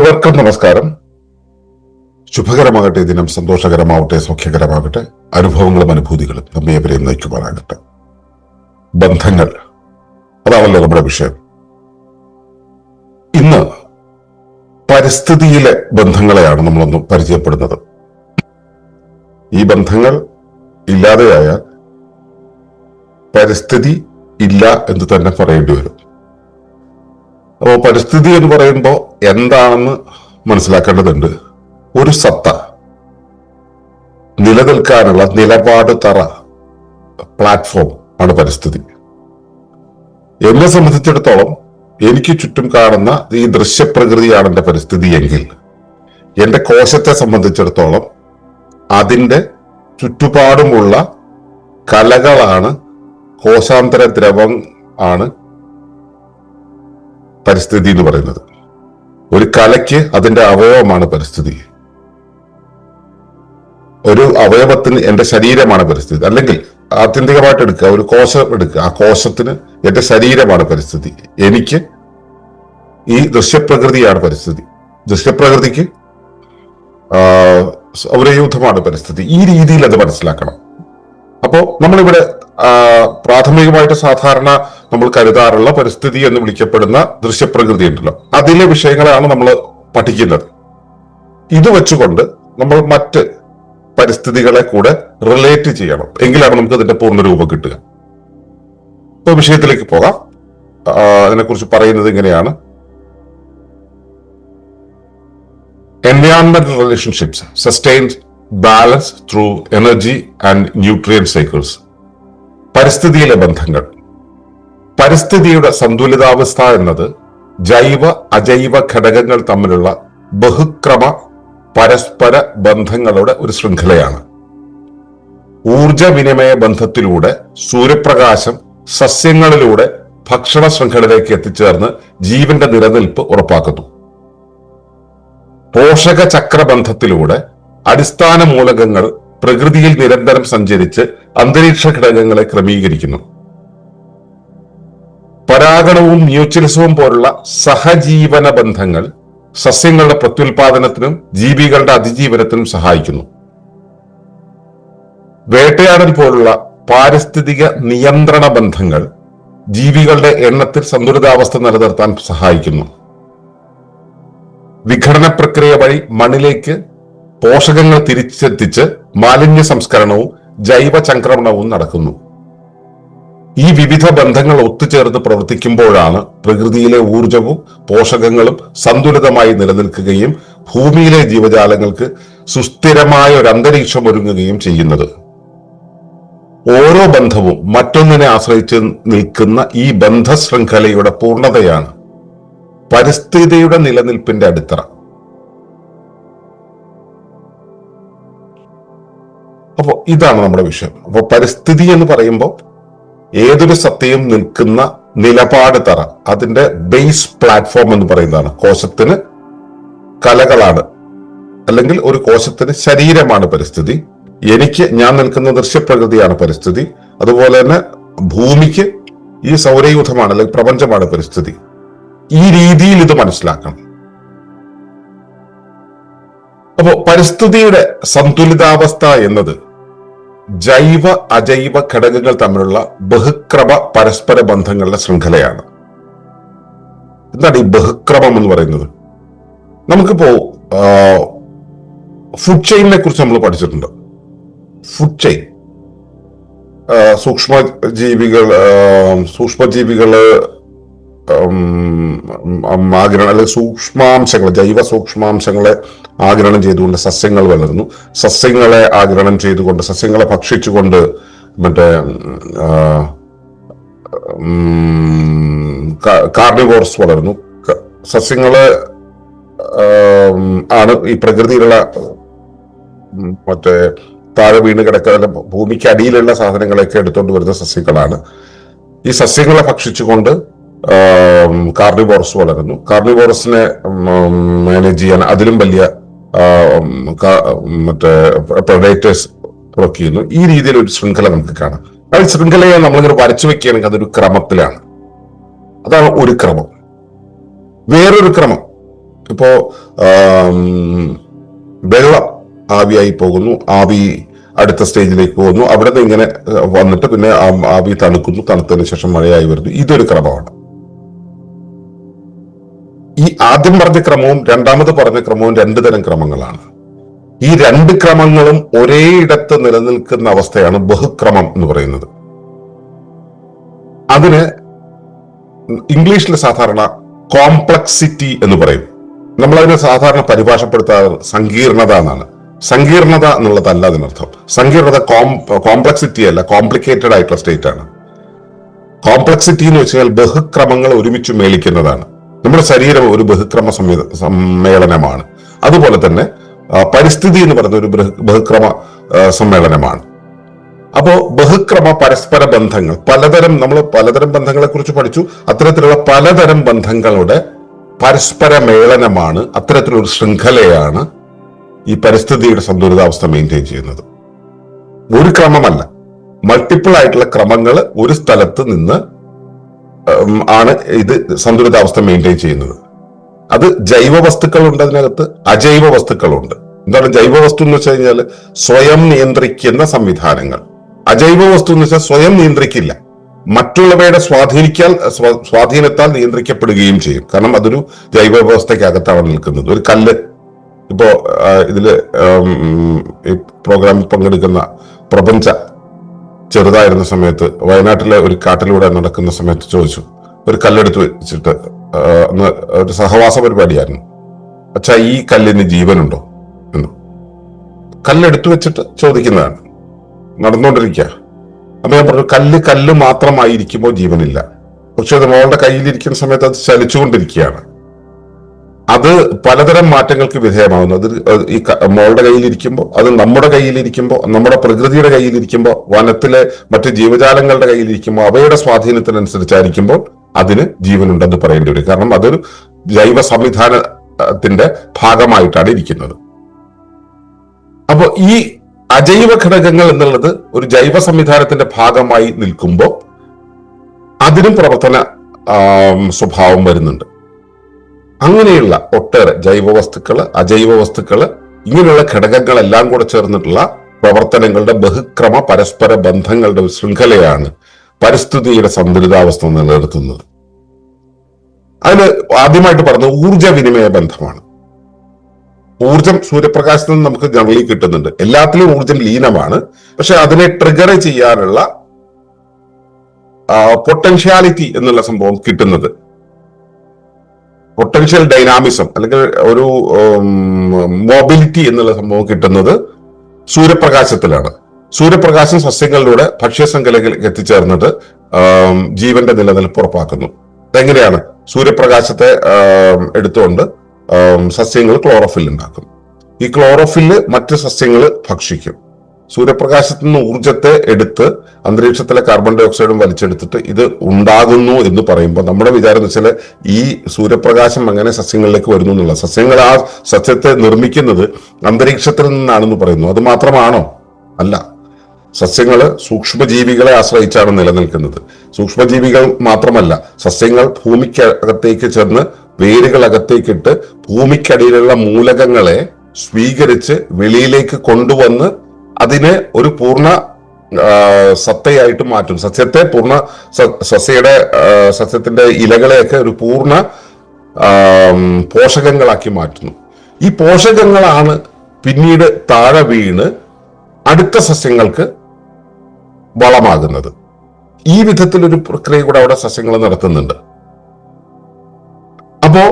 ഏവർക്കും നമസ്കാരം. ശുഭകരമാകട്ടെ ദിനം, സന്തോഷകരമാവട്ടെ, സൗഖ്യകരമാകട്ടെ. അനുഭവങ്ങളും അനുഭൂതികളും നമ്മെ എവരെയും നയിക്കുവാനാകട്ടെ. ബന്ധങ്ങൾ, അതാണല്ലോ നമ്മുടെ വിഷയം. ഇന്ന് പരിസ്ഥിതിയിലെ ബന്ധങ്ങളെയാണ് നമ്മളൊന്ന് പരിചയപ്പെടുന്നത്. ഈ ബന്ധങ്ങൾ ഇല്ലാതെയായാൽ പരിസ്ഥിതി ഇല്ല എന്ന് തന്നെ പറയേണ്ടി വരും. അപ്പോൾ പരിസ്ഥിതി എന്ന് പറയുമ്പോൾ എന്താണെന്ന് മനസ്സിലാക്കേണ്ടതുണ്ട്. ഒരു സത്ത, നിലനിൽക്കാനുള്ള നിലപാട് തറ, പ്ലാറ്റ്ഫോം ആണ് പരിസ്ഥിതി. എന്നെ സംബന്ധിച്ചിടത്തോളം എനിക്ക് ചുറ്റും കാണുന്ന ഈ ദൃശ്യപ്രകൃതിയാണ് എന്റെ പരിസ്ഥിതി എങ്കിൽ, എന്റെ കോശത്തെ സംബന്ധിച്ചിടത്തോളം അതിന്റെ ചുറ്റുപാടുമുള്ള കലകളാണ്, കോശാന്തര ദ്രവം ആണ് പരിസ്ഥിതി എന്ന് പറയുന്നത്. ഒരു കലയ്ക്ക് അതിന്റെ അവയവമാണ് പരിസ്ഥിതി. ഒരു അവയവത്തിന് എന്റെ ശരീരമാണ് പരിസ്ഥിതി. അല്ലെങ്കിൽ ആത്യന്തികമായിട്ട് എടുക്കുക, ഒരു കോശം എടുക്കുക, ആ കോശത്തിന് എന്റെ ശരീരമാണ് പരിസ്ഥിതി. എനിക്ക് ഈ ദൃശ്യപ്രകൃതിയാണ് പരിസ്ഥിതി. ദൃശ്യപ്രകൃതിക്ക് സൗരയൂഥമാണ് പരിസ്ഥിതി. ഈ രീതിയിൽ അത് മനസ്സിലാക്കണം. അപ്പോ നമ്മളിവിടെ പ്രാഥമികമായിട്ട് സാധാരണ നമ്മൾ കരുതാറുള്ള പരിസ്ഥിതി എന്ന് വിളിക്കപ്പെടുന്ന ദൃശ്യപ്രകൃതി ഉണ്ടല്ലോ, അതിലെ വിഷയങ്ങളാണ് നമ്മൾ പഠിക്കുന്നത്. ഇത് വെച്ചുകൊണ്ട് നമ്മൾ മറ്റ് പരിസ്ഥിതികളെ കൂടെ റിലേറ്റ് ചെയ്യണം, എങ്കിലാണ് നമുക്ക് ഇതിന്റെ പൂർണ്ണരൂപം കിട്ടുക. ഇപ്പൊ വിഷയത്തിലേക്ക് പോകാം. അതിനെക്കുറിച്ച് പറയുന്നത് ഇങ്ങനെയാണ്: environmental relationships sustains balance through energy and nutrient cycles. പരിസ്ഥിതിയിലെ ബന്ധങ്ങൾ. പരിസ്ഥിതിയുടെ സന്തുലിതാവസ്ഥ എന്നത് ജൈവ അജൈവ ഘടകങ്ങൾ തമ്മിലുള്ള ബഹുക്രമ പരസ്പര ബന്ധങ്ങളുടെ ഒരു ശൃംഖലയാണ്. ഊർജ വിനിമയ ബന്ധത്തിലൂടെ സൂര്യപ്രകാശം സസ്യങ്ങളിലൂടെ ഭക്ഷണ ശൃംഖലയിലേക്ക് എത്തിച്ചേർന്ന് ജീവന്റെ നിലനിൽപ്പ് ഉറപ്പാക്കുന്നു. പോഷക ചക്രബന്ധത്തിലൂടെ അടിസ്ഥാന മൂലകങ്ങൾ പ്രകൃതിയിൽ നിരന്തരം സഞ്ചരിച്ച് അന്തരീക്ഷ ഘടകങ്ങളെ ക്രമീകരിക്കുന്നു. പരാഗണവും മ്യൂച്വലിസവും പോലുള്ള സഹജീവന ബന്ധങ്ങൾ സസ്യങ്ങളുടെ പ്രത്യുൽപാദനത്തിനും ജീവികളുടെ അതിജീവനത്തിനും സഹായിക്കുന്നു. വേട്ടയാടൽ പോലുള്ള പാരിസ്ഥിതിക നിയന്ത്രണ ബന്ധങ്ങൾ ജീവികളുടെ എണ്ണത്തിൽ സന്തുലിതാവസ്ഥ നിലനിർത്താൻ സഹായിക്കുന്നു. വിഘടന പ്രക്രിയ വഴി മണ്ണിലേക്ക് പോഷകങ്ങൾ തിരിച്ചെത്തിച്ച് മാലിന്യ സംസ്കരണവും ജൈവ ചംക്രമണവും നടക്കുന്നു. ഈ വിവിധ ബന്ധങ്ങൾ ഒത്തുചേർന്ന് പ്രവർത്തിക്കുമ്പോഴാണ് പ്രകൃതിയിലെ ഊർജവും പോഷകങ്ങളും സന്തുലിതമായി നിലനിൽക്കുകയും ഭൂമിയിലെ ജീവജാലങ്ങൾക്ക് സുസ്ഥിരമായ ഒരു അന്തരീക്ഷം ഒരുങ്ങുകയും ചെയ്യുന്നത്. ഓരോ ബന്ധവും മറ്റൊന്നിനെ ആശ്രയിച്ച് നിൽക്കുന്ന ഈ ബന്ധശൃംഖലയുടെ പൂർണ്ണതയാണ് പരിസ്ഥിതിയുടെ നിലനിൽപ്പിന്റെ അടിത്തറ. അപ്പോൾ ഇതാണ് നമ്മുടെ വിഷയം. അപ്പോൾ പരിസ്ഥിതി എന്ന് പറയുമ്പോൾ ഏതൊരു സത്തയും നിൽക്കുന്ന നിലപാട് തറ, അതിന്റെ ബേസ് പ്ലാറ്റ്ഫോം എന്ന് പറയുന്നതാണ്. കോശത്തിന് കലകളാണ്, അല്ലെങ്കിൽ ഒരു കോശത്തിന് ശരീരമാണ് പരിസ്ഥിതി. ഞാൻ നിൽക്കുന്ന ദൃശ്യപ്രകൃതിയാണ് പരിസ്ഥിതി. അതുപോലെ തന്നെ ഭൂമിക്ക് ഈ സൗരയൂഥമാണ്, അല്ലെങ്കിൽ പ്രപഞ്ചമാണ് പരിസ്ഥിതി. ഈ രീതിയിൽ ഇത് മനസ്സിലാക്കണം. അപ്പോ പരിസ്ഥിതിയുടെ സന്തുലിതാവസ്ഥ എന്നത് ജൈവ അജൈവ ഘടകങ്ങൾ തമ്മിലുള്ള ബഹുക്രമ പരസ്പര ബന്ധങ്ങളുടെ ശൃംഖലയാണ്. എന്താണ് ഈ ബഹുക്രമം എന്ന് പറയുന്നത്? നമുക്കിപ്പോ ഫുഡ് ചെയിനെ കുറിച്ച് നമ്മൾ പഠിച്ചിട്ടുണ്ട്. ഫുഡ് ചെയിൻ, സൂക്ഷ്മജീവികള് ആഗിരണം, അല്ലെങ്കിൽ സൂക്ഷ്മാംശങ്ങൾ, ജൈവ സൂക്ഷ്മാംശങ്ങളെ ആഗിരണം ചെയ്തുകൊണ്ട് സസ്യങ്ങൾ വളരുന്നു. സസ്യങ്ങളെ ആഗിരണം ചെയ്തുകൊണ്ട്, സസ്യങ്ങളെ ഭക്ഷിച്ചുകൊണ്ട് മറ്റേ കാർണിവോർസ് വളരുന്നു. സസ്യങ്ങള് ആണ് ഈ പ്രകൃതിയിലുള്ള മറ്റേ താഴെ വീണ് കിടക്കുന്ന ഭൂമിക്ക് അടിയിലുള്ള സാധനങ്ങളൊക്കെ എടുത്തുകൊണ്ട് വരുന്ന സസ്യങ്ങളാണ്. ഈ സസ്യങ്ങളെ ഭക്ഷിച്ചുകൊണ്ട് കാർണിവോറസ് വളരുന്നു. കാർണിവോറസിനെ മാനേജ് ചെയ്യാൻ അതിലും വലിയ മറ്റേ പ്രൊഡേറ്റേഴ്സ് വർക്ക് ചെയ്യുന്നു. ഈ രീതിയിൽ ഒരു ശൃംഖല നമുക്ക് കാണാം. ആ ശൃംഖലയെ നമ്മളിങ്ങനെ വരച്ചു വെക്കുകയാണെങ്കിൽ അതൊരു ക്രമത്തിലാണ്. അതാണ് ഒരു ക്രമം. വേറൊരു ക്രമം ഇപ്പോ വെള്ളം ആവിയായി പോകുന്നു, ആവി അടുത്ത സ്റ്റേജിലേക്ക് പോകുന്നു, അവിടെ നിന്ന് ഇങ്ങനെ വന്നിട്ട് പിന്നെ ആവി തണുക്കുന്നു, തണുത്തതിന് ശേഷം മഴയായി വരുന്നു. ഇതൊരു ക്രമമാണ്. ഈ ആദ്യം പറഞ്ഞ ക്രമവും രണ്ടാമത് പറഞ്ഞ ക്രമവും രണ്ടു തരം ക്രമങ്ങളാണ്. ഈ രണ്ട് ക്രമങ്ങളും ഒരേ ഇടത്ത് നിലനിൽക്കുന്ന അവസ്ഥയാണ് ബഹുക്രമം എന്ന് പറയുന്നത്. അതിന് ഇംഗ്ലീഷിൽ സാധാരണ കോംപ്ലക്സിറ്റി എന്ന് പറയും. നമ്മളതിനെ സാധാരണ പരിഭാഷപ്പെടുത്താറ് സങ്കീർണത എന്നാണ്. സങ്കീർണത എന്നുള്ളതല്ല അതിനർത്ഥം. സങ്കീർണത കോംപ്ലക്സിറ്റി അല്ല, കോംപ്ലിക്കേറ്റഡ് ആയിട്ടുള്ള സ്റ്റേറ്റ് ആണ്. കോംപ്ലക്സിറ്റി എന്ന് വെച്ചാൽ ബഹുക്രമങ്ങൾ ഒരുമിച്ച് മേളിക്കുന്നതാണ്. നമ്മുടെ ശരീരം ഒരു ബഹുക്രമ സമ്മേളനമാണ്. അതുപോലെ തന്നെ പരിസ്ഥിതി എന്ന് പറയുന്ന ഒരു ബഹുക്രമ സമ്മേളനമാണ്. അപ്പോ ബഹുക്രമ പരസ്പര ബന്ധങ്ങൾ നമ്മൾ പലതരം ബന്ധങ്ങളെ കുറിച്ച് പഠിച്ചു. അത്തരത്തിലുള്ള പലതരം ബന്ധങ്ങളുടെ പരസ്പര മേളനമാണ്, അത്തരത്തിലൊരു ശൃംഖലയാണ് ഈ പരിസ്ഥിതിയുടെ സന്തുലിതാവസ്ഥ മെയിൻറ്റെയിൻ ചെയ്യുന്നത്. ഒരു ക്രമമല്ല, മൾട്ടിപ്പിൾ ആയിട്ടുള്ള ക്രമങ്ങൾ ഒരു സ്ഥലത്ത് നിന്ന് ആണ് ഇത് സന്തുലിതാവസ്ഥ മെയിൻറ്റെയിൻ ചെയ്യുന്നത്. അത് ജൈവ വസ്തുക്കളുണ്ട്, അതിനകത്ത് അജൈവ വസ്തുക്കളുണ്ട്. എന്താണ് ജൈവ വസ്തു എന്ന് വെച്ച് കഴിഞ്ഞാൽ സ്വയം നിയന്ത്രിക്കുന്ന സംവിധാനങ്ങൾ. അജൈവ വസ്തു എന്ന് വെച്ചാൽ സ്വയം നിയന്ത്രിക്കില്ല, മറ്റുള്ളവയുടെ സ്വാധീനത്താൽ നിയന്ത്രിക്കപ്പെടുകയും ചെയ്യും. കാരണം അതൊരു ജൈവ വ്യവസ്ഥയ്ക്കകത്താണ് നിൽക്കുന്നത്. ഒരു കല്ല്, ഇപ്പോ ഇതില് ഈ പ്രോഗ്രാമിൽ പങ്കെടുക്കുന്ന പ്രപഞ്ച ചെറുതായിരുന്ന സമയത്ത് വയനാട്ടിലെ ഒരു കാട്ടിലൂടെ നടക്കുന്ന സമയത്ത് ചോദിച്ചു, ഒരു കല്ലെടുത്ത് വെച്ചിട്ട്, ഒരു സഹവാസ പരിപാടിയായിരുന്നു, അച്ഛാ ഈ കല്ലിന് ജീവനുണ്ടോ എന്ന്. കല്ലെടുത്തു വെച്ചിട്ട് ചോദിക്കുന്നതാണ്, നടന്നുകൊണ്ടിരിക്കുക. അപ്പൊ ഞാൻ പറഞ്ഞു, കല്ല് മാത്രമായിരിക്കുമ്പോൾ ജീവനില്ല, പക്ഷെ അത് മോളുടെ കയ്യിലിരിക്കുന്ന സമയത്ത് അത് ചലിച്ചുകൊണ്ടിരിക്കുകയാണ്. അത് പലതരം മാറ്റങ്ങൾക്ക് വിധേയമാകുന്നു. അത് ഈ മോളുടെ കയ്യിലിരിക്കുമ്പോൾ, അത് നമ്മുടെ കയ്യിലിരിക്കുമ്പോൾ, നമ്മുടെ പ്രകൃതിയുടെ കയ്യിലിരിക്കുമ്പോൾ, വനത്തിലെ മറ്റ് ജീവജാലങ്ങളുടെ കയ്യിലിരിക്കുമ്പോൾ, അവയുടെ സ്വാധീനത്തിനനുസരിച്ചായിരിക്കുമ്പോൾ അതിന് ജീവനുണ്ടെന്ന് പറയേണ്ടി വരും. കാരണം അതൊരു ജൈവ സംവിധാനത്തിന്റെ ഭാഗമായിട്ടാണ് ഇരിക്കുന്നത്. അപ്പോ ഈ അജൈവ ഘടകങ്ങൾ എന്നുള്ളത് ഒരു ജൈവ സംവിധാനത്തിന്റെ ഭാഗമായി നിൽക്കുമ്പോൾ അതിനും പ്രവർത്തന സ്വഭാവം വരുന്നുണ്ട്. അങ്ങനെയുള്ള ഒട്ടേറെ ജൈവ വസ്തുക്കള്, അജൈവ വസ്തുക്കള്, ഇങ്ങനെയുള്ള ഘടകങ്ങളെല്ലാം കൂടെ ചേർന്നിട്ടുള്ള പ്രവർത്തനങ്ങളുടെ ബഹുക്രമ പരസ്പര ബന്ധങ്ങളുടെ ശൃംഖലയാണ് പരിസ്ഥിതിയുടെ സന്തുലിതാവസ്ഥ നിലനിർത്തുന്നത്. അതിന് ആദ്യമായിട്ട് പറഞ്ഞത് ഊർജ വിനിമയ ബന്ധമാണ്. ഊർജം സൂര്യപ്രകാശത്തിൽ നിന്ന് നമുക്ക് ജനറലി കിട്ടുന്നുണ്ട്. എല്ലാത്തിലും ഊർജം ലീനമാണ്, പക്ഷെ അതിനെ ട്രിഗർ ചെയ്യാനുള്ള പൊട്ടൻഷ്യാലിറ്റി എന്നുള്ള സംഭവം കിട്ടുന്നത്, പൊട്ടൻഷ്യൽ ഡൈനാമിസം അല്ലെങ്കിൽ ഒരു മൊബിലിറ്റി എന്നുള്ള സംഭവം കിട്ടുന്നത് സൂര്യപ്രകാശത്തിലാണ്. സൂര്യപ്രകാശം സസ്യങ്ങളിലൂടെ ഭക്ഷ്യശൃംഖലയിലേക്ക് എത്തിച്ചേർന്നിട്ട് ജീവന്റെ നിലനിൽപ്പ് ഉറപ്പാക്കുന്നു. അതെങ്ങനെയാണ്? സൂര്യപ്രകാശത്തെ എടുത്തുകൊണ്ട് സസ്യങ്ങൾ ക്ലോറോഫിൽ ഉണ്ടാക്കും. ഈ ക്ലോറോഫില്ല് മറ്റ് സസ്യങ്ങൾ ഭക്ഷിക്കും. സൂര്യപ്രകാശത്തിൽ നിന്ന് ഊർജത്തെ എടുത്ത് അന്തരീക്ഷത്തിലെ കാർബൺ ഡൈ ഓക്സൈഡും വലിച്ചെടുത്തിട്ട് ഇത് ഉണ്ടാകുന്നു എന്ന് പറയുമ്പോൾ നമ്മുടെ വിചാരം എന്ന് വെച്ചാൽ ഈ സൂര്യപ്രകാശം അങ്ങനെ സസ്യങ്ങളിലേക്ക് വരുന്നു എന്നുള്ള. സസ്യങ്ങൾ ആ സസ്യത്തെ നിർമ്മിക്കുന്നത് അന്തരീക്ഷത്തിൽ നിന്നാണെന്ന് പറയുന്നു. അത് മാത്രമാണോ? അല്ല. സസ്യങ്ങള് സൂക്ഷ്മജീവികളെ ആശ്രയിച്ചാണ് നിലനിൽക്കുന്നത്. സൂക്ഷ്മജീവികൾ മാത്രമല്ല, സസ്യങ്ങൾ ഭൂമിക്കകത്തേക്ക് ചെന്ന് വേരുകളകത്തേക്കിട്ട് ഭൂമിക്കടിയിലുള്ള മൂലകങ്ങളെ സ്വീകരിച്ച് വെളിയിലേക്ക് കൊണ്ടുവന്ന് അതിനെ ഒരു പൂർണ്ണ സത്തയായിട്ട് മാറ്റും. സസ്യത്തെ പൂർണ്ണ സസ്യത്തിന്റെ ഇലകളെയൊക്കെ ഒരു പൂർണ്ണ പോഷകങ്ങളാക്കി മാറ്റുന്നു. ഈ പോഷകങ്ങളാണ് പിന്നീട് താഴെ വീണ് അടുത്ത സസ്യങ്ങൾക്ക് വളമാകുന്നത്. ഈ വിധത്തിലൊരു പ്രക്രിയ കൂടെ അവിടെ സസ്യങ്ങൾ നടത്തുന്നുണ്ട്. അപ്പോ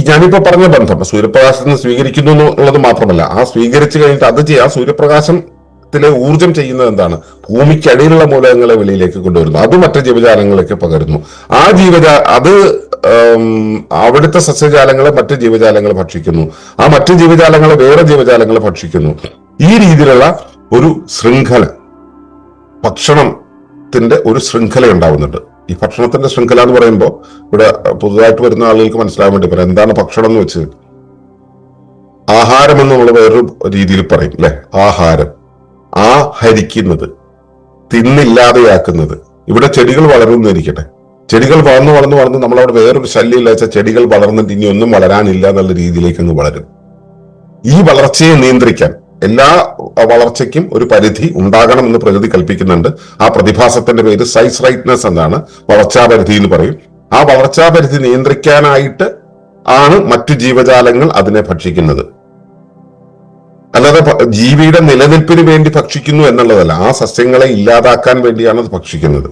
ഞാനിപ്പോ പറഞ്ഞ ബന്ധം സൂര്യപ്രകാശത്തിൽ നിന്ന് സ്വീകരിക്കുന്നു എന്നുള്ളത് മാത്രമല്ല, ആ സ്വീകരിച്ചു കഴിഞ്ഞിട്ട് അത് ചെയ്യാം. സൂര്യപ്രകാശത്തിലെ ഊർജം ചെയ്യുന്നത് എന്താണ്? ഭൂമിക്കടിയിലുള്ള മൂലകങ്ങളെ വെളിയിലേക്ക് കൊണ്ടുവരുന്നു. അത് മറ്റു ജീവജാലങ്ങളിലേക്ക് പകരുന്നു. അത് അവിടുത്തെ സസ്യജാലങ്ങളെ മറ്റു ജീവജാലങ്ങൾ ഭക്ഷിക്കുന്നു. ആ മറ്റു ജീവജാലങ്ങളെ വേറെ ജീവജാലങ്ങൾ ഭക്ഷിക്കുന്നു. ഈ രീതിയിലുള്ള ഒരു ശൃംഖല, ഭക്ഷണത്തിന്റെ ഒരു ശൃംഖല ഉണ്ടാവുന്നുണ്ട്. ഈ ഭക്ഷണത്തിന്റെ ശൃംഖല എന്ന് പറയുമ്പോൾ ഇവിടെ പുതുതായിട്ട് വരുന്ന ആളുകൾക്ക് മനസ്സിലാകാൻ വേണ്ടി പറയാം, എന്താണ് ഭക്ഷണം എന്ന് വെച്ച്. ആഹാരം എന്ന് നമ്മൾ വേറൊരു രീതിയിൽ പറയും അല്ലെ? ആഹാരം, ഹരിക്കുന്നത്, തിന്നില്ലാതെയാക്കുന്നത്. ഇവിടെ ചെടികൾ വളരുന്നിരിക്കട്ടെ, ചെടികൾ വളർന്നു വളർന്നു വളർന്ന് നമ്മളവിടെ വേറൊരു ശല്യമില്ല വെച്ചാൽ ചെടികൾ വളർന്നിട്ട് ഇനി ഒന്നും വളരാനില്ല എന്നുള്ള രീതിയിലേക്ക് അങ്ങ് വളരും. ഈ വളർച്ചയെ നിയന്ത്രിക്കാൻ, എല്ലാ വളർച്ചയ്ക്കും ഒരു പരിധി ഉണ്ടാകണം എന്ന് പ്രകൃതി കൽപ്പിക്കുന്നുണ്ട്. ആ പ്രതിഭാസത്തിന്റെ പേര് സൈസ് റൈറ്റ്നെസ് എന്നാണ്, വളർച്ചാ പരിധി എന്ന് പറയും. ആ വളർച്ചാ പരിധി നിയന്ത്രിക്കാനായിട്ട് ആണ് മറ്റു ജീവജാലങ്ങൾ അതിനെ ഭക്ഷിക്കുന്നത്. അല്ലാതെ ജീവിയുടെ നിലനിൽപ്പിന് വേണ്ടി ഭക്ഷിക്കുന്നു എന്നുള്ളതല്ല, ആ സസ്യങ്ങളെ ഇല്ലാതാക്കാൻ വേണ്ടിയാണ് അത് ഭക്ഷിക്കുന്നത്.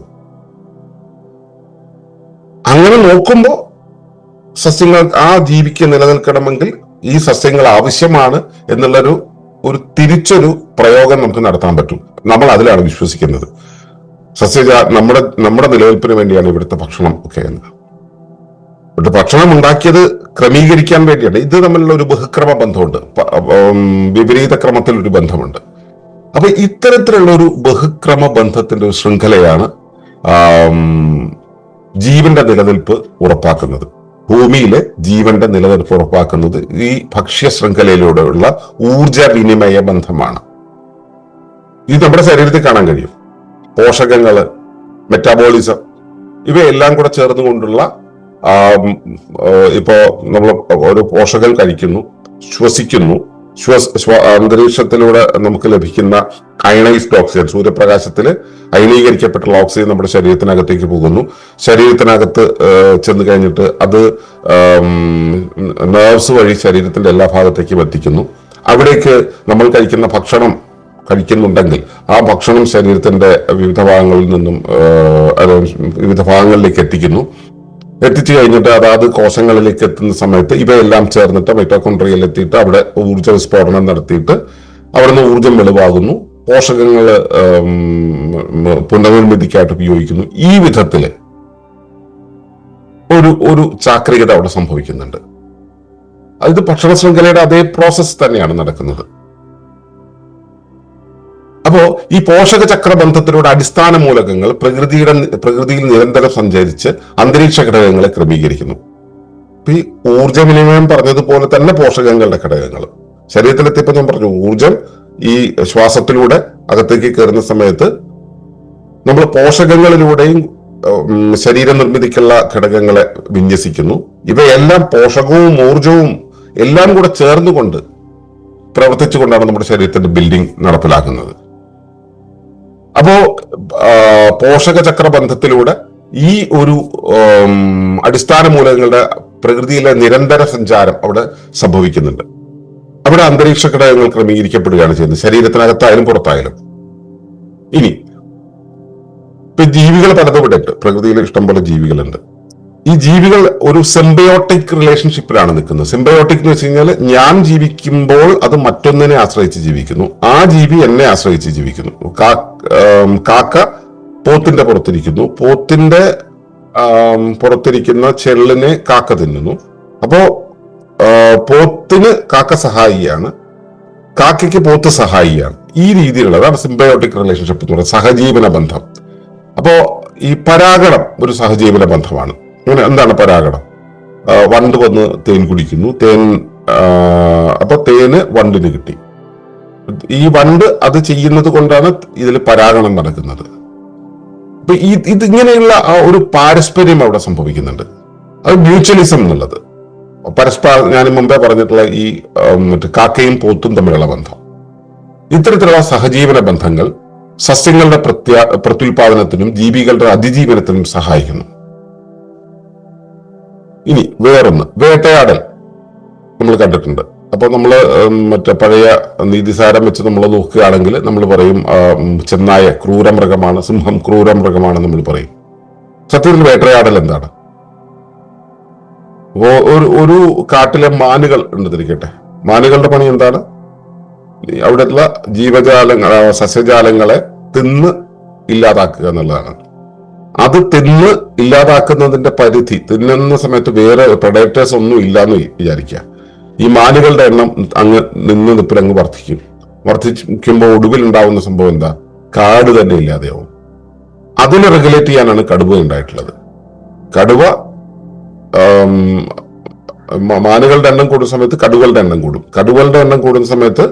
അങ്ങനെ നോക്കുമ്പോൾ സസ്യങ്ങൾ, ആ ജീവിക്ക് നിലനിൽക്കണമെങ്കിൽ ഈ സസ്യങ്ങൾ ആവശ്യമാണ് എന്നുള്ളൊരു തിരിച്ചൊരു പ്രയോഗം നമുക്ക് നടത്താൻ പറ്റും. നമ്മൾ അതിലാണ് വിശ്വസിക്കുന്നത്. നമ്മുടെ നിലനിൽപ്പിന് വേണ്ടിയാണ് ഇവിടുത്തെ ഭക്ഷണം ഒക്കെ എന്ന്. ഇവിടുത്തെ ഭക്ഷണം ഉണ്ടാക്കിയത് ക്രമീകരിക്കാൻ വേണ്ടിയാണ്. ഇത് തമ്മിലുള്ള ഒരു ബഹുക്രമ ബന്ധമുണ്ട്, വിപരീത ക്രമത്തിൽ ഒരു ബന്ധമുണ്ട്. അപ്പൊ ഇത്തരത്തിലുള്ള ഒരു ബഹുക്രമ ബന്ധത്തിന്റെ ഒരു ശൃംഖലയാണ് ജീവന്റെ നിലനിൽപ്പ് ഉറപ്പാക്കുന്നത്. ഭൂമിയിലെ ജീവന്റെ നിലനിൽപ്പ് ഉറപ്പാക്കുന്നത് ഈ ഭക്ഷ്യ ശൃംഖലയിലൂടെയുള്ള ഊർജ വിനിമയ ബന്ധമാണ്. ഇത് നമ്മുടെ ശരീരത്തിൽ കാണാൻ കഴിയും. പോഷകങ്ങള്, മെറ്റാബോളിസം, ഇവയെല്ലാം കൂടെ ചേർന്നുകൊണ്ടുള്ള ഇപ്പോ നമ്മൾ ഒരു പോഷകം കഴിക്കുന്നു, ശ്വസിക്കുന്നു, അന്തരീക്ഷത്തിലൂടെ നമുക്ക് ലഭിക്കുന്ന അയണൈസ്ഡ് ഓക്സിജൻ, സൂര്യപ്രകാശത്തിൽ അയണീകരിക്കപ്പെട്ടുള്ള ഓക്സിജൻ നമ്മുടെ ശരീരത്തിനകത്തേക്ക് പോകുന്നു. ശരീരത്തിനകത്ത് ചെന്ന് കഴിഞ്ഞിട്ട് അത് നെർവ്സ് വഴി ശരീരത്തിന്റെ എല്ലാ ഭാഗത്തേക്കും എത്തിക്കുന്നു. അവിടേക്ക് നമ്മൾ കഴിക്കുന്ന ഭക്ഷണം കഴിക്കുന്നുണ്ടെങ്കിൽ ആ ഭക്ഷണം ശരീരത്തിന്റെ വിവിധ ഭാഗങ്ങളിലേക്ക് എത്തിച്ചു കഴിഞ്ഞിട്ട് അതാത് കോശങ്ങളിലേക്ക് എത്തുന്ന സമയത്ത് ഇവയെല്ലാം ചേർന്നിട്ട് മൈറ്റോകോൺട്രിയയിൽ എത്തിയിട്ട് അവിടെ ഊർജ്ജ വിസ്ഫോടനം നടത്തിയിട്ട് അവിടെ നിന്ന് ഊർജ്ജം വെളിവാകുന്നു. പോഷകങ്ങൾ പുനർനിർമ്മിതിക്കായിട്ട് ഉപയോഗിക്കുന്നു. ഈ വിധത്തില് ഒരു ചാക്രികത അവിടെ സംഭവിക്കുന്നുണ്ട്. ഇത് ഭക്ഷണ ശൃംഖലയുടെ അതേ പ്രോസസ് തന്നെയാണ് നടക്കുന്നത്. അപ്പോ ഈ പോഷക ചക്ര ബന്ധത്തിലൂടെ അടിസ്ഥാന മൂലകങ്ങൾ പ്രകൃതിയിൽ നിരന്തരം സഞ്ചരിച്ച് അന്തരീക്ഷ ഘടകങ്ങളെ ക്രമീകരിക്കുന്നു. ഈ ഊർജ്ജ വിനിമയം പറഞ്ഞതുപോലെ തന്നെ പോഷകങ്ങളുടെ ഘടകങ്ങൾ ശരീരത്തിലെത്തിയപ്പോൾ ഞാൻ പറഞ്ഞു, ഊർജം ഈ ശ്വാസത്തിലൂടെ അകത്തേക്ക് കയറുന്ന സമയത്ത് നമ്മൾ പോഷകങ്ങളിലൂടെയും ശരീര നിർമ്മിതിക്കുള്ള ഘടകങ്ങളെ വിന്യസിക്കുന്നു. ഇവയെല്ലാം പോഷകവും ഊർജവും എല്ലാം കൂടെ ചേർന്നുകൊണ്ട് പ്രവർത്തിച്ചുകൊണ്ടാണ് നമ്മുടെ ശരീരത്തിന്റെ ബിൽഡിംഗ് നടപ്പിലാക്കുന്നത്. അപ്പോ പോഷക ചക്ര ബന്ധത്തിലൂടെ ഈ ഒരു അടിസ്ഥാന മൂലകങ്ങളുടെ പ്രകൃതിയിലെ നിരന്തര സഞ്ചാരം അവിടെ സംഭവിക്കുന്നുണ്ട്. അവിടെ അന്തരീക്ഷ ഘടകങ്ങൾ ക്രമീകരിക്കപ്പെടുകയാണ് ചെയ്യുന്നത്, ശരീരത്തിനകത്തായാലും പുറത്തായാലും. ഇനി ഇപ്പൊ ജീവികൾ പലതും ഇവിടെ ഉണ്ട്, പ്രകൃതിയിൽ ഇഷ്ടംപോലെ ജീവികളുണ്ട്. ഈ ജീവികൾ ഒരു സിംബയോട്ടിക് റിലേഷൻഷിപ്പിലാണ് നിൽക്കുന്നത്. സിംബയോട്ടിക് എന്ന് വെച്ച് കഴിഞ്ഞാൽ ഞാൻ ജീവിക്കുമ്പോൾ അത് മറ്റൊന്നിനെ ആശ്രയിച്ച് ജീവിക്കുന്നു, ആ ജീവി എന്നെ ആശ്രയിച്ച് ജീവിക്കുന്നു. കാക്ക പോത്തിന്റെ പുറത്തിരിക്കുന്നു, പോത്തിന്റെ പുറത്തിരിക്കുന്ന ചെള്ളിനെ കാക്ക തിന്നുന്നു. അപ്പോ പോത്തിന് കാക്ക സഹായിയാണ്, കാക്കയ്ക്ക് പോത്ത് സഹായിയാണ്. ഈ രീതിയിലുള്ളതാണ് സിംബയോട്ടിക് റിലേഷൻഷിപ്പ് എന്ന് പറയുന്നത്, സഹജീവന ബന്ധം. അപ്പോ ഈ പരാഗണം ഒരു സഹജീവന ബന്ധമാണ്. അങ്ങനെ എന്താണ് പരാഗണം? വണ്ട് വന്ന് തേൻ കുടിക്കുന്നു, അപ്പൊ തേന് വണ്ടിന് കിട്ടി. ഈ വണ്ട് അത് ചെയ്യുന്നത് കൊണ്ടാണ് ഇതിൽ പരാഗണം നടക്കുന്നത്. അപ്പൊ ഇതിങ്ങനെയുള്ള ആ ഒരു പാരസ്പര്യം അവിടെ സംഭവിക്കുന്നുണ്ട്. അത് മ്യൂച്വലിസം എന്നുള്ളത് പരസ്പരം, ഞാൻ മുമ്പേ പറഞ്ഞിട്ടുള്ള ഈ കാക്കയും പോത്തും തമ്മിലുള്ള ബന്ധം, ഇത്തരത്തിലുള്ള സഹജീവന ബന്ധങ്ങൾ സസ്യങ്ങളുടെ പ്രത്യുൽപാദനത്തിനും ജീവികളുടെ അതിജീവനത്തിനും സഹായിക്കുന്നു. ഇനി വേറൊന്ന്, വേട്ടയാടൽ നമ്മൾ കണ്ടിട്ടുണ്ട്. അപ്പൊ നമ്മള് പഴയ നീതിസാരം വെച്ച് നമ്മൾ നോക്കുകയാണെങ്കിൽ നമ്മൾ പറയും ചെന്നായ ക്രൂരമൃഗമാണ്, സിംഹം ക്രൂരമൃഗമാണ് നമ്മൾ പറയും. സത്യത്തിൽ വേട്ടയാടൽ എന്താണ്? ഒരു കാട്ടിലെ മാനുകൾ ഉണ്ടെന്നിരിക്കട്ടെ, മാനുകളുടെ പണി എന്താണ്? അവിടെയുള്ള സസ്യജാലങ്ങളെ തിന്ന് ഇല്ലാതാക്കുക എന്നുള്ളതാണ്. അത് തിന്ന് ഇല്ലാതാക്കുന്നതിന്റെ പരിധി, തിന്നുന്ന സമയത്ത് വേറെ പ്രൊഡക്റ്റേഴ്സ് ഒന്നും ഇല്ലാന്ന് വിചാരിക്കുക. ഈ മാനുകളുടെ എണ്ണം അങ്ങ് നിപ്പിലങ്ങ് വർദ്ധിക്കുമ്പോൾ ഒടുവിൽ ഉണ്ടാവുന്ന സംഭവം എന്താ? കാട് തന്നെ ഇല്ലാതെയാവും. അതിനെ റെഗുലേറ്റ് ചെയ്യാനാണ് കടുവ ഉണ്ടായിട്ടുള്ളത്. കടുവ മാനുകളുടെ എണ്ണം കൂടുന്ന സമയത്ത് കടുവകളുടെ എണ്ണം കൂടും, കടുവകളുടെ എണ്ണം കൂടുന്ന സമയത്ത്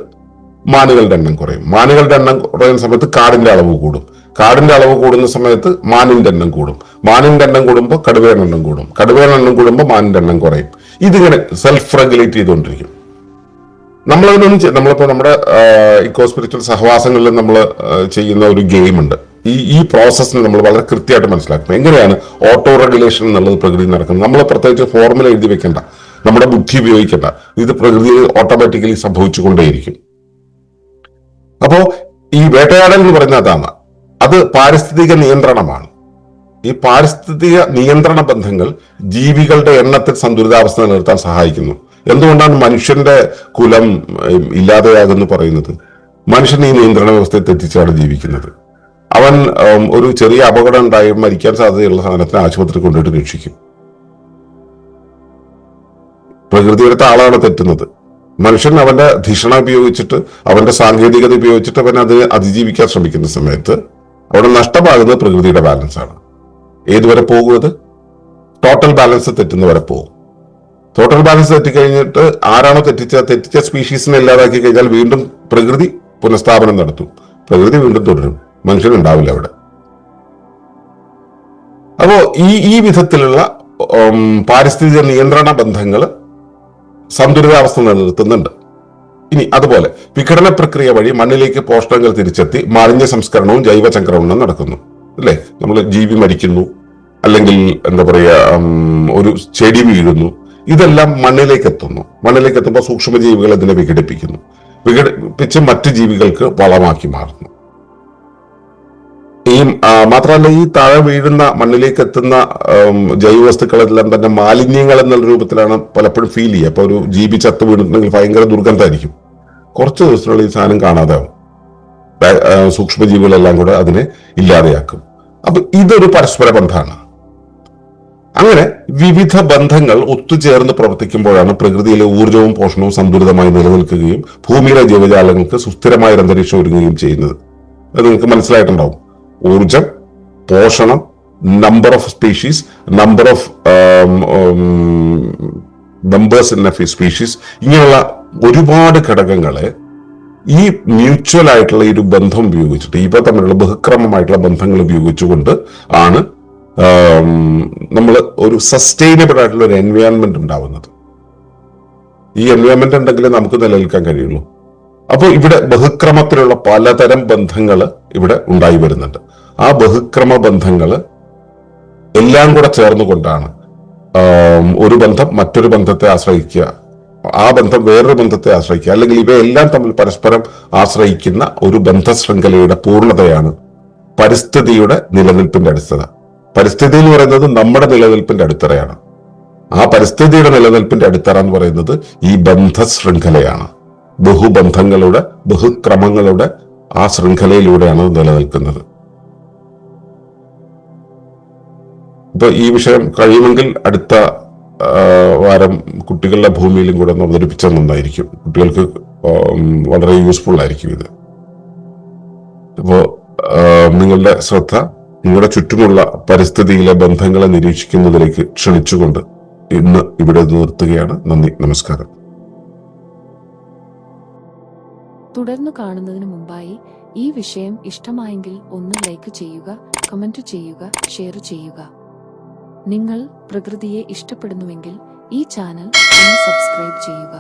മാനുകളുടെ എണ്ണം കുറയും, മാനുകളുടെ എണ്ണം കുറയുന്ന സമയത്ത് കാടിന്റെ അളവ് കൂടും. കാടിന്റെ അളവ് കൂടുന്ന സമയത്ത് മാനിന്റെ എണ്ണം കൂടും. മാനിന്റെ എണ്ണം കൂടുമ്പോൾ കടുവയുടെ എണ്ണം കൂടും. കടുവയുടെ എണ്ണം കൂടുമ്പോൾ മാനിന്റെ എണ്ണം കുറയും. ഇതിങ്ങനെ സെൽഫ് റെഗുലേറ്റ് ചെയ്തുകൊണ്ടിരിക്കും. നമ്മളിപ്പോ നമ്മുടെ ഇക്കോ സ്പിരിച്വൽ സഹവാസങ്ങളിൽ നമ്മൾ ചെയ്യുന്ന ഒരു ഗെയിം ഉണ്ട്. ഈ പ്രോസസ്സിന് നമ്മൾ വളരെ കൃത്യമായിട്ട് മനസ്സിലാക്കും എങ്ങനെയാണ് ഓട്ടോ റെഗുലേഷൻ എന്നുള്ളത് പ്രകൃതി നടക്കുന്നത്. നമ്മൾ പ്രത്യേകിച്ച് ഫോർമുല എഴുതി വെക്കേണ്ട, നമ്മുടെ ബുദ്ധി ഉപയോഗിക്കേണ്ട, ഇത് പ്രകൃതിയിൽ ഓട്ടോമാറ്റിക്കലി സംഭവിച്ചുകൊണ്ടേയിരിക്കും. അപ്പോ ഈ വേട്ടയാടൽ എന്ന് പറയുന്നത് അതാണ്. അത് പാരിസ്ഥിതിക നിയന്ത്രണമാണ്. ഈ പാരിസ്ഥിതിക നിയന്ത്രണ ബന്ധങ്ങൾ ജീവികളുടെ എണ്ണത്തിൽ സന്തുലിതാവസ്ഥ നിലനിർത്താൻ സഹായിക്കുന്നു. എന്തുകൊണ്ടാണ് മനുഷ്യന്റെ കുലം ഇല്ലാതെയാകുന്നു പറയുന്നത്? മനുഷ്യൻ ഈ നിയന്ത്രണ വ്യവസ്ഥയെ തെറ്റിച്ചാണ് ജീവിക്കുന്നത്. അവൻ ഒരു ചെറിയ അപകടം ഉണ്ടായി മരിക്കാൻ സാധ്യതയുള്ള സാധനത്തിന് ആശുപത്രി കൊണ്ടുപോയിട്ട് രക്ഷിക്കും. പ്രകൃതിയുടെ താളാണ് തെറ്റുന്നത്. മനുഷ്യൻ അവന്റെ ധിഷണ ഉപയോഗിച്ചിട്ട്, അവന്റെ സാങ്കേതികത ഉപയോഗിച്ചിട്ട് അവൻ അതിനെ അതിജീവിക്കാൻ ശ്രമിക്കുന്ന സമയത്ത് അവിടെ നഷ്ടമാകുന്നത് പ്രകൃതിയുടെ ബാലൻസ് ആണ്. ഏതുവരെ പോകുന്നത്? ടോട്ടൽ ബാലൻസ് തെറ്റുന്നവരെ പോകും. ടോട്ടൽ ബാലൻസ് തെറ്റിക്കഴിഞ്ഞിട്ട് ആരാണോ തെറ്റിച്ച സ്പീഷീസിനെ ഇല്ലാതാക്കി കഴിഞ്ഞാൽ വീണ്ടും പ്രകൃതി പുനഃസ്ഥാപനം നടത്തും. പ്രകൃതി വീണ്ടും തുടരും. മനുഷ്യനുണ്ടാവില്ല അവിടെ. അപ്പോ ഈ വിധത്തിലുള്ള പാരിസ്ഥിതിക നിയന്ത്രണ ബന്ധങ്ങൾ സന്തുലിതാവസ്ഥ നിലനിർത്തുന്നുണ്ട്. ഇനി അതുപോലെ വിഘടന പ്രക്രിയ വഴി മണ്ണിലേക്ക് പോഷകങ്ങൾ തിരിച്ചെത്തി മാലിന്യ സംസ്കരണവും ജൈവചക്രവും നടക്കുന്നു. അല്ലെ, നമ്മൾ ജീവി മരിക്കുന്നു, അല്ലെങ്കിൽ എന്താ പറയുക, ഒരു ചെടി വീഴുന്നു, ഇതെല്ലാം മണ്ണിലേക്ക് എത്തുന്നു. മണ്ണിലേക്ക് എത്തുമ്പോൾ സൂക്ഷ്മജീവികൾ ഇതിനെ വിഘടിപ്പിച്ച് മറ്റ് ജീവികൾക്ക് വളമാക്കി മാറുന്നു. മാത്രമല്ല, ഈ താഴെ വീഴുന്ന മണ്ണിലേക്ക് എത്തുന്ന ജൈവവസ്തുക്കളെല്ലാം തന്നെ മാലിന്യങ്ങൾ എന്നുള്ള രൂപത്തിലാണ് പലപ്പോഴും ഫീൽ ചെയ്യുക. അപ്പൊ ഒരു ജീവി ചത്ത് വീണിട്ടുണ്ടെങ്കിൽ ഭയങ്കര ദുർഗന്ധമായിരിക്കും. കുറച്ച് ദിവസത്തിനുള്ളിൽ ഈ സാധനം കാണാതാവും. സൂക്ഷ്മജീവികളെല്ലാം കൂടെ അതിനെ ഇല്ലാതെയാക്കും. അപ്പൊ ഇതൊരു പരസ്പര ബന്ധമാണ്. അങ്ങനെ വിവിധ ബന്ധങ്ങൾ ഒത്തുചേർന്ന് പ്രവർത്തിക്കുമ്പോഴാണ് പ്രകൃതിയിലെ ഊർജവും പോഷണവും സന്തുലിതമായി നിലനിൽക്കുകയും ഭൂമിയിലെ ജീവജാലങ്ങൾക്ക് സുസ്ഥിരമായ ഒരു അന്തരീക്ഷം ഒരുങ്ങുകയും ചെയ്യുന്നത്. അത് നിങ്ങൾക്ക് മനസ്സിലായിട്ടുണ്ടാവും. ഊർജം, പോഷണം, number of species, number of members in a species, ഇങ്ങനെയുള്ള ഒരുപാട് ഘടകങ്ങളെ ഈ മ്യൂച്വൽ ആയിട്ടുള്ള ഈ ഒരു ബന്ധം ഉപയോഗിച്ചിട്ട്, ഇവ തമ്മിലുള്ള ബഹുക്രമമായിട്ടുള്ള ബന്ധങ്ങൾ ഉപയോഗിച്ചുകൊണ്ട് ആണ് നമ്മൾ ഒരു സസ്റ്റൈനബിൾ ആയിട്ടുള്ള ഒരു എൻവയോൺമെന്റ് ഉണ്ടാവുന്നത്. ഈ എൻവയോൺമെന്റ് ഉണ്ടെങ്കിലേ നമുക്ക് നിലനിൽക്കാൻ കഴിയുള്ളൂ. അപ്പോൾ ഇവിടെ ബഹുക്രമത്തിലുള്ള പലതരം ബന്ധങ്ങൾ ഇവിടെ ഉണ്ടായി വരുന്നുണ്ട്. ആ ബഹുക്രമ ബന്ധങ്ങൾ എല്ലാം കൂടെ ചേർന്നുകൊണ്ടാണ് ഒരു ബന്ധം മറ്റൊരു ബന്ധത്തെ ആശ്രയിക്കുക, ആ ബന്ധം വേറൊരു ബന്ധത്തെ ആശ്രയിക്കുക, അല്ലെങ്കിൽ ഇവയെല്ലാം തമ്മിൽ പരസ്പരം ആശ്രയിക്കുന്ന ഒരു ബന്ധശൃംഖലയുടെ പൂർണ്ണതയാണ് പരിസ്ഥിതിയുടെ നിലനിൽപ്പിന്റെ അടിത്തറ. പരിസ്ഥിതി എന്ന് പറയുന്നത് നമ്മുടെ നിലനിൽപ്പിന്റെ അടിത്തറയാണ്. ആ പരിസ്ഥിതിയുടെ നിലനിൽപ്പിന്റെ അടിത്തറ എന്ന് പറയുന്നത് ഈ ബന്ധശൃംഖലയാണ്. ബഹുബന്ധങ്ങളുടെ, ബഹുക്രമങ്ങളുടെ ആ ശൃംഖലയിലൂടെയാണ് നിലനിൽക്കുന്നത്. ഇപ്പൊ ഈ വിഷയം കഴിയുമെങ്കിൽ അടുത്ത വാരം കുട്ടികളുടെ ഭൂമിയിലും കൂടെ ഒന്ന് അവതരിപ്പിച്ചാൽ നന്നായിരിക്കും. കുട്ടികൾക്ക് വളരെ യൂസ്ഫുൾ ആയിരിക്കും ഇത്. ഇപ്പോ നിങ്ങളുടെ ശ്രദ്ധ നിങ്ങളുടെ ചുറ്റുമുള്ള പരിസ്ഥിതിയിലെ ബന്ധങ്ങളെ നിരീക്ഷിക്കുന്നതിലേക്ക് ക്ഷണിച്ചുകൊണ്ട് ഇന്ന് ഇവിടെ നിർത്തുകയാണ്. നന്ദി, നമസ്കാരം. തുടർന്ന് കാണുന്നതിന് മുമ്പായി ഈ വിഷയം ഇഷ്ടമായെങ്കിൽ ഒന്ന് ലൈക്ക് ചെയ്യുക, കമന്റ് ചെയ്യുക, ഷെയർ ചെയ്യുക. നിങ്ങൾ പ്രകൃതിയെ ഇഷ്ടപ്പെടുന്നുവെങ്കിൽ ഈ ചാനൽ ഒന്ന് സബ്സ്ക്രൈബ് ചെയ്യുക.